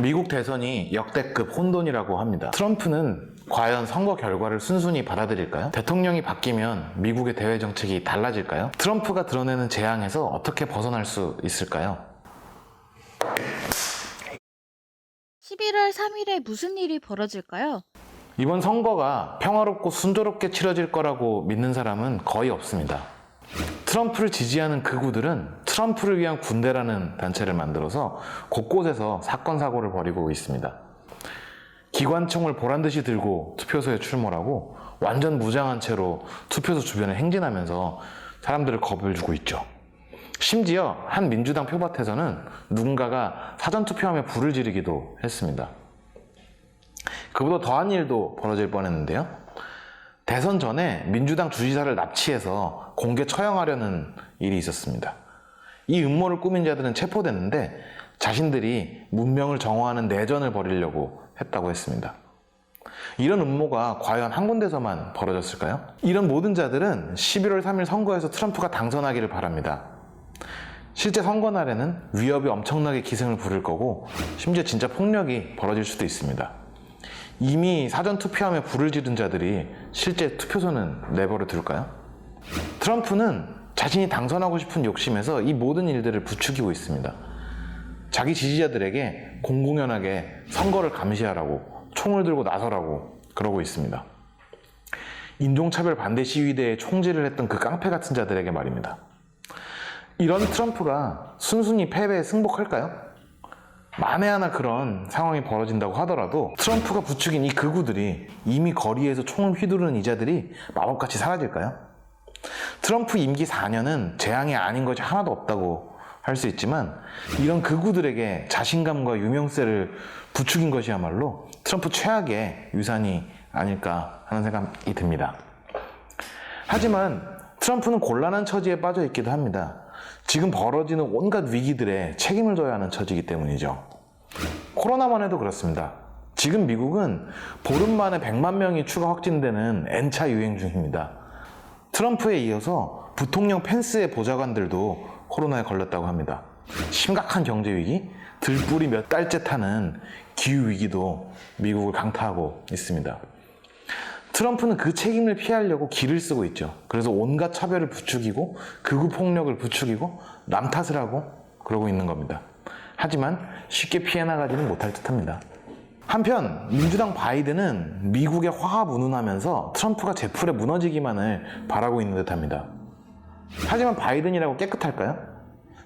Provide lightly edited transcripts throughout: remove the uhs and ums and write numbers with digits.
미국 대선이 역대급 혼돈이라고 합니다. 트럼프는 과연 선거 결과를 순순히 받아들일까요? 대통령이 바뀌면 미국의 대외 정책이 달라질까요? 트럼프가 드러내는 재앙에서 어떻게 벗어날 수 있을까요? 11월 3일에 무슨 일이 벌어질까요? 이번 선거가 평화롭고 순조롭게 치러질 거라고 믿는 사람은 거의 없습니다. 트럼프를 지지하는 극우들은 트럼프를 위한 군대라는 단체를 만들어서 곳곳에서 사건 사고를 벌이고 있습니다. 기관총을 보란듯이 들고 투표소에 출몰하고 완전 무장한 채로 투표소 주변에 행진하면서 사람들을 겁을 주고 있죠. 심지어 한 민주당 표밭에서는 누군가가 사전투표함에 불을 지르기도 했습니다. 그보다 더한 일도 벌어질 뻔했는데요. 대선 전에 민주당 주지사를 납치해서 공개 처형하려는 일이 있었습니다. 이 음모를 꾸민 자들은 체포됐는데 자신들이 문명을 정화하는 내전을 벌이려고 했다고 했습니다. 이런 음모가 과연 한 군데서만 벌어졌을까요? 이런 모든 자들은 11월 3일 선거에서 트럼프가 당선하기를 바랍니다. 실제 선거 날에는 위협이 엄청나게 기승을 부릴 거고 심지어 진짜 폭력이 벌어질 수도 있습니다. 이미 사전투표함에 불을 지른 자들이 실제 투표소는 내버려 둘까요? 트럼프는 자신이 당선하고 싶은 욕심에서 이 모든 일들을 부추기고 있습니다. 자기 지지자들에게 공공연하게 선거를 감시하라고, 총을 들고 나서라고 그러고 있습니다. 인종차별 반대 시위대에 총질을 했던 그 깡패 같은 자들에게 말입니다. 이런 트럼프가 순순히 패배에 승복할까요? 만에 하나 그런 상황이 벌어진다고 하더라도 트럼프가 부추긴 이 극우들이 이미 거리에서 총을 휘두르는 이자들이 마법같이 사라질까요? 트럼프 임기 4년은 재앙이 아닌 것이 하나도 없다고 할 수 있지만 이런 극우들에게 자신감과 유명세를 부추긴 것이야말로 트럼프 최악의 유산이 아닐까 하는 생각이 듭니다. 하지만 트럼프는 곤란한 처지에 빠져 있기도 합니다. 지금 벌어지는 온갖 위기들에 책임을 져야 하는 처지이기 때문이죠. 코로나만 해도 그렇습니다. 지금 미국은 보름 만에 100만 명이 추가 확진되는 N차 유행 중입니다. 트럼프에 이어서 부통령 펜스의 보좌관들도 코로나에 걸렸다고 합니다. 심각한 경제 위기, 들불이 몇 달째 타는 기후 위기도 미국을 강타하고 있습니다. 트럼프는 그 책임을 피하려고 기를 쓰고 있죠. 그래서 온갖 차별을 부추기고 극우 폭력을 부추기고 남 탓을 하고 그러고 있는 겁니다. 하지만 쉽게 피해 나가지는 못할 듯합니다. 한편 민주당 바이든은 미국의 화합 운운하면서 트럼프가 제풀에 무너지기만을 바라고 있는 듯합니다. 하지만 바이든이라고 깨끗할까요?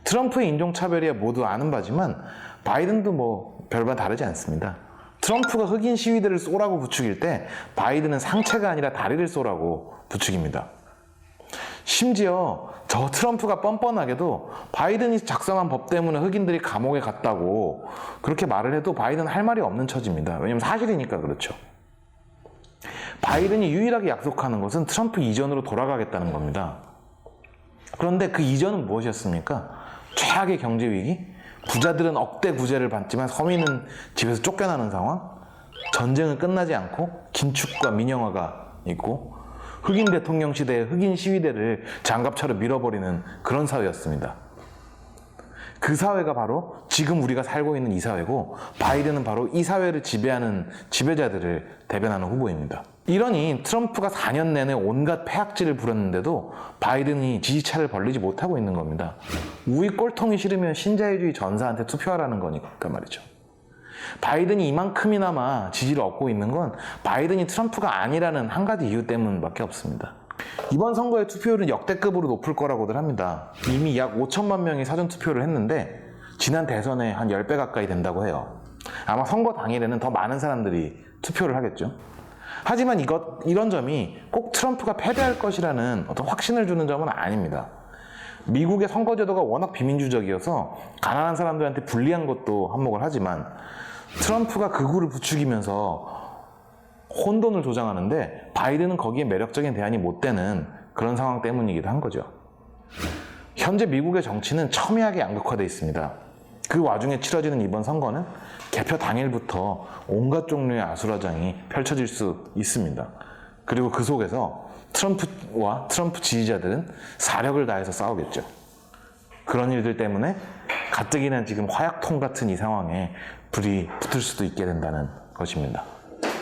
트럼프의 인종차별이야 모두 아는 바지만 바이든도 별반 다르지 않습니다. 트럼프가 흑인 시위대를 쏘라고 부추길 때 바이든은 상체가 아니라 다리를 쏘라고 부추깁니다. 심지어 저 트럼프가 뻔뻔하게도 바이든이 작성한 법 때문에 흑인들이 감옥에 갔다고 그렇게 말을 해도 바이든은 할 말이 없는 처지입니다. 왜냐면 사실이니까 그렇죠. 바이든이 유일하게 약속하는 것은 트럼프 이전으로 돌아가겠다는 겁니다. 그런데 그 이전은 무엇이었습니까? 최악의 경제 위기? 부자들은 억대 구제를 받지만 서민은 집에서 쫓겨나는 상황, 전쟁은 끝나지 않고 긴축과 민영화가 있고 흑인 대통령 시대의 흑인 시위대를 장갑차로 밀어버리는 그런 사회였습니다. 그 사회가 바로 지금 우리가 살고 있는 이 사회고 바이든은 바로 이 사회를 지배하는 지배자들을 대변하는 후보입니다. 이러니 트럼프가 4년 내내 온갖 폐악질을 부렸는데도 바이든이 지지차를 벌리지 못하고 있는 겁니다. 우리 꼴통이 싫으면 신자유주의 전사한테 투표하라는 거니까 말이죠. 바이든이 이만큼이나마 지지를 얻고 있는 건 바이든이 트럼프가 아니라는 한 가지 이유 때문밖에 없습니다. 이번 선거의 투표율은 역대급으로 높을 거라고들 합니다. 이미 약 5천만 명이 사전투표를 했는데 지난 대선에 한 10배 가까이 된다고 해요. 아마 선거 당일에는 더 많은 사람들이 투표를 하겠죠. 하지만 이런 점이 꼭 트럼프가 패배할 것이라는 어떤 확신을 주는 점은 아닙니다. 미국의 선거제도가 워낙 비민주적이어서 가난한 사람들한테 불리한 것도 한몫을 하지만 트럼프가 극우를 부추기면서 혼돈을 조장하는데 바이든은 거기에 매력적인 대안이 못 되는 그런 상황 때문이기도 한 거죠. 현재 미국의 정치는 첨예하게 양극화되어 있습니다. 그 와중에 치러지는 이번 선거는 개표 당일부터 온갖 종류의 아수라장이 펼쳐질 수 있습니다. 그리고 그 속에서 트럼프와 트럼프 지지자들은 사력을 다해서 싸우겠죠. 그런 일들 때문에 가뜩이나 지금 화약통 같은 이 상황에 불이 붙을 수도 있게 된다는 것입니다.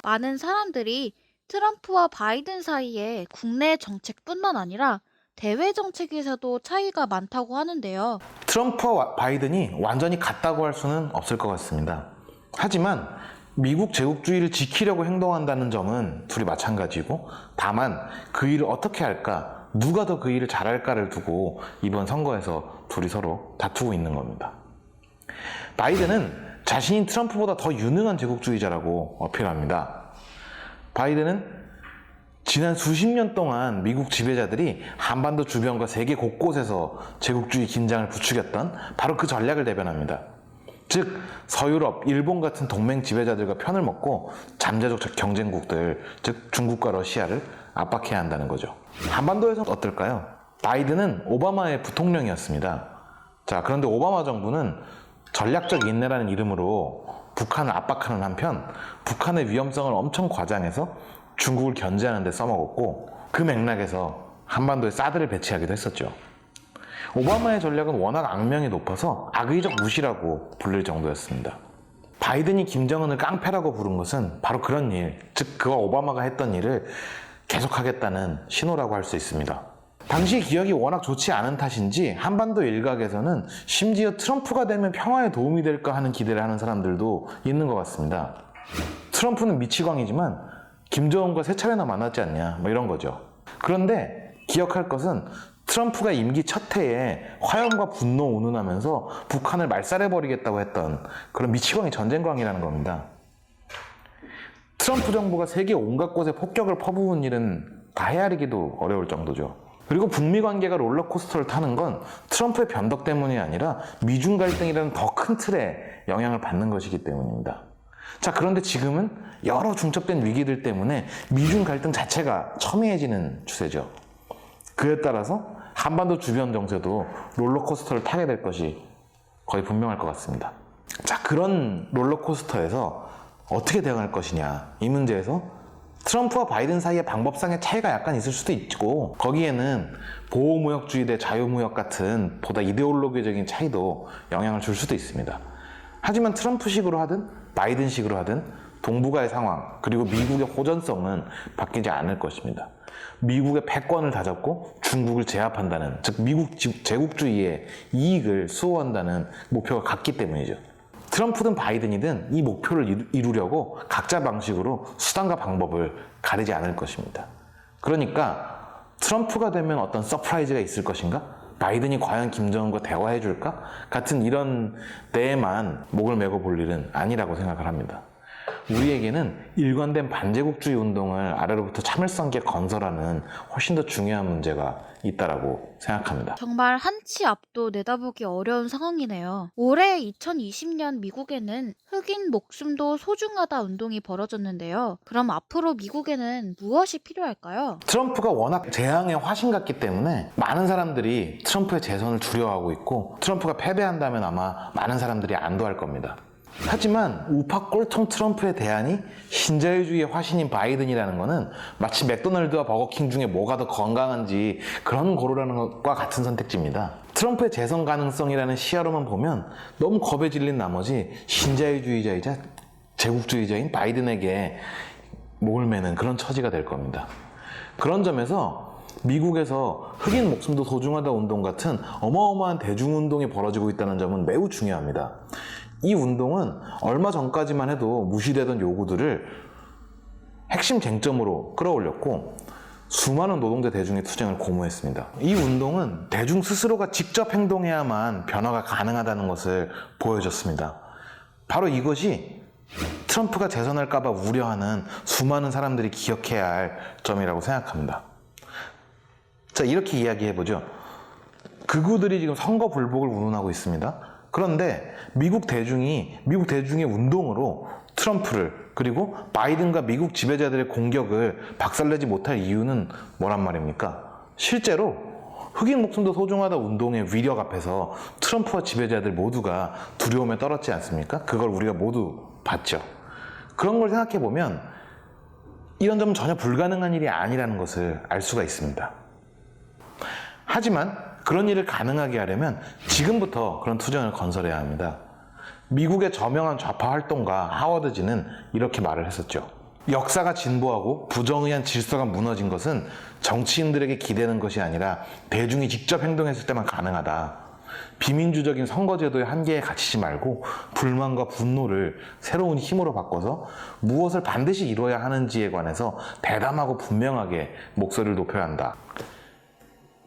많은 사람들이 트럼프와 바이든 사이에 국내 정책뿐만 아니라 대외 정책에서도 차이가 많다고 하는데요. 트럼프와 바이든이 완전히 같다고 할 수는 없을 것 같습니다. 하지만 미국 제국주의를 지키려고 행동한다는 점은 둘이 마찬가지고, 다만 그 일을 어떻게 할까, 누가 더 그 일을 잘할까를 두고 이번 선거에서 둘이 서로 다투고 있는 겁니다. 바이든은 자신이 트럼프보다 더 유능한 제국주의자라고 어필합니다. 바이든은 지난 수십 년 동안 미국 지배자들이 한반도 주변과 세계 곳곳에서 제국주의 긴장을 부추겼던 바로 그 전략을 대변합니다. 즉 서유럽, 일본 같은 동맹 지배자들과 편을 먹고 잠재적 경쟁국들, 즉 중국과 러시아를 압박해야 한다는 거죠. 한반도에서는 어떨까요? 바이든은 오바마의 부통령이었습니다. 자, 그런데 오바마 정부는 전략적 인내라는 이름으로 북한을 압박하는 한편 북한의 위험성을 엄청 과장해서 중국을 견제하는 데 써먹었고, 그 맥락에서 한반도에 사드를 배치하기도 했었죠. 오바마의 전략은 워낙 악명이 높아서 악의적 무시라고 불릴 정도였습니다. 바이든이 김정은을 깡패라고 부른 것은 바로 그런 일, 즉 그와 오바마가 했던 일을 계속하겠다는 신호라고 할 수 있습니다. 당시 기억이 워낙 좋지 않은 탓인지 한반도 일각에서는 심지어 트럼프가 되면 평화에 도움이 될까 하는 기대를 하는 사람들도 있는 것 같습니다. 트럼프는 미치광이지만 김정은과 세 차례나 만났지 않냐, 뭐 이런 거죠. 그런데 기억할 것은 트럼프가 임기 첫 해에 화염과 분노 운운하면서 북한을 말살해버리겠다고 했던 그런 미치광이 전쟁광이라는 겁니다. 트럼프 정부가 세계 온갖 곳에 폭격을 퍼부은 일은 다 헤아리기도 어려울 정도죠. 그리고 북미 관계가 롤러코스터를 타는 건 트럼프의 변덕 때문이 아니라 미중 갈등이라는 더 큰 틀에 영향을 받는 것이기 때문입니다. 자, 그런데 지금은 여러 중첩된 위기들 때문에 미중 갈등 자체가 첨예해지는 추세죠. 그에 따라서 한반도 주변 정세도 롤러코스터를 타게 될 것이 거의 분명할 것 같습니다. 자, 그런 롤러코스터에서 어떻게 대응할 것이냐, 이 문제에서 트럼프와 바이든 사이의 방법상의 차이가 약간 있을 수도 있고, 거기에는 보호무역주의 대 자유무역 같은 보다 이데올로기적인 차이도 영향을 줄 수도 있습니다. 하지만 트럼프식으로 하든 바이든식으로 하든 동북아의 상황, 그리고 미국의 호전성은 바뀌지 않을 것입니다. 미국의 패권을 다잡고 중국을 제압한다는, 즉 미국 제국주의의 이익을 수호한다는 목표가 같기 때문이죠. 트럼프든 바이든이든 이 목표를 이루려고 각자 방식으로 수단과 방법을 가리지 않을 것입니다. 그러니까 트럼프가 되면 어떤 서프라이즈가 있을 것인가? 바이든이 과연 김정은과 대화해 줄까? 같은 이런 데에만 목을 메고 볼 일은 아니라고 생각을 합니다. 우리에게는 일관된 반제국주의 운동을 아래로부터 참을성 있게 건설하는 훨씬 더 중요한 문제가 있다라고 생각합니다. 정말 한치 앞도 내다보기 어려운 상황이네요. 올해 2020년 미국에는 흑인 목숨도 소중하다 운동이 벌어졌는데요. 그럼 앞으로 미국에는 무엇이 필요할까요? 트럼프가 워낙 재앙의 화신 같기 때문에 많은 사람들이 트럼프의 재선을 두려워하고 있고, 트럼프가 패배한다면 아마 많은 사람들이 안도할 겁니다. 하지만 우파 꼴통 트럼프의 대안이 신자유주의의 화신인 바이든이라는 것은 마치 맥도날드와 버거킹 중에 뭐가 더 건강한지 그런 고르라는 것과 같은 선택지입니다. 트럼프의 재선 가능성이라는 시야로만 보면 너무 겁에 질린 나머지 신자유주의자이자 제국주의자인 바이든에게 목을 매는 그런 처지가 될 겁니다. 그런 점에서 미국에서 흑인 목숨도 소중하다 운동 같은 어마어마한 대중운동이 벌어지고 있다는 점은 매우 중요합니다. 이 운동은 얼마 전까지만 해도 무시되던 요구들을 핵심 쟁점으로 끌어올렸고, 수많은 노동자 대중의 투쟁을 고무했습니다. 이 운동은 대중 스스로가 직접 행동해야만 변화가 가능하다는 것을 보여줬습니다. 바로 이것이 트럼프가 재선할까봐 우려하는 수많은 사람들이 기억해야 할 점이라고 생각합니다. 자, 이렇게 이야기해보죠. 극우들이 지금 선거 불복을 운운하고 있습니다. 그런데 미국 대중의 운동으로 트럼프를, 그리고 바이든과 미국 지배자들의 공격을 박살내지 못할 이유는 뭐란 말입니까? 실제로 흑인 목숨도 소중하다 운동의 위력 앞에서 트럼프와 지배자들 모두가 두려움에 떨었지 않습니까? 그걸 우리가 모두 봤죠. 그런 걸 생각해보면 이런 점은 전혀 불가능한 일이 아니라는 것을 알 수가 있습니다. 하지만 그런 일을 가능하게 하려면 지금부터 그런 투쟁을 건설해야 합니다. 미국의 저명한 좌파 활동가 하워드지는 이렇게 말을 했었죠. 역사가 진보하고 부정의한 질서가 무너진 것은 정치인들에게 기대는 것이 아니라 대중이 직접 행동했을 때만 가능하다. 비민주적인 선거제도의 한계에 갇히지 말고 불만과 분노를 새로운 힘으로 바꿔서 무엇을 반드시 이뤄야 하는지에 관해서 대담하고 분명하게 목소리를 높여야 한다.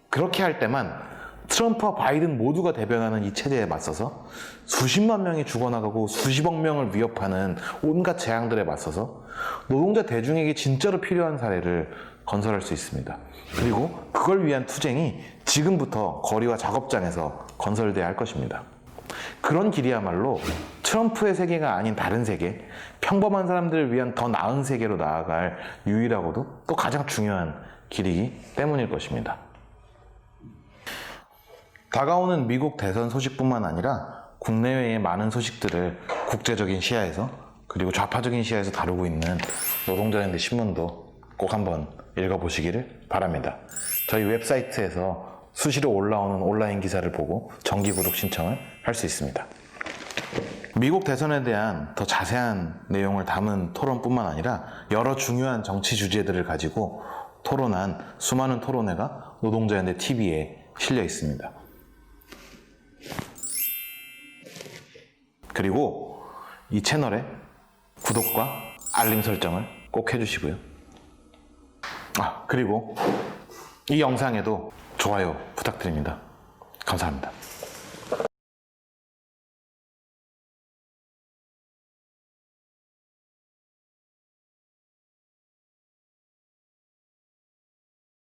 그렇게 할 때만 트럼프와 바이든 모두가 대변하는 이 체제에 맞서서 수십만 명이 죽어나가고 수십억 명을 위협하는 온갖 재앙들에 맞서서 노동자 대중에게 진짜로 필요한 사회를 건설할 수 있습니다. 그리고 그걸 위한 투쟁이 지금부터 거리와 작업장에서 건설돼야 할 것입니다. 그런 길이야말로 트럼프의 세계가 아닌 다른 세계, 평범한 사람들을 위한 더 나은 세계로 나아갈 유일하고도 또 가장 중요한 길이기 때문일 것입니다. 다가오는 미국 대선 소식뿐만 아니라 국내외의 많은 소식들을 국제적인 시야에서 그리고 좌파적인 시야에서 다루고 있는 노동자랜드 신문도 꼭 한번 읽어보시기를 바랍니다. 저희 웹사이트에서 수시로 올라오는 온라인 기사를 보고 정기 구독 신청을 할 수 있습니다. 미국 대선에 대한 더 자세한 내용을 담은 토론뿐만 아니라 여러 중요한 정치 주제들을 가지고 토론한 수많은 토론회가 노동자연대 TV에 실려 있습니다. 그리고 이 채널에 구독과 알림 설정을 꼭 해주시고요. 그리고 이 영상에도 좋아요 부탁드립니다. 감사합니다.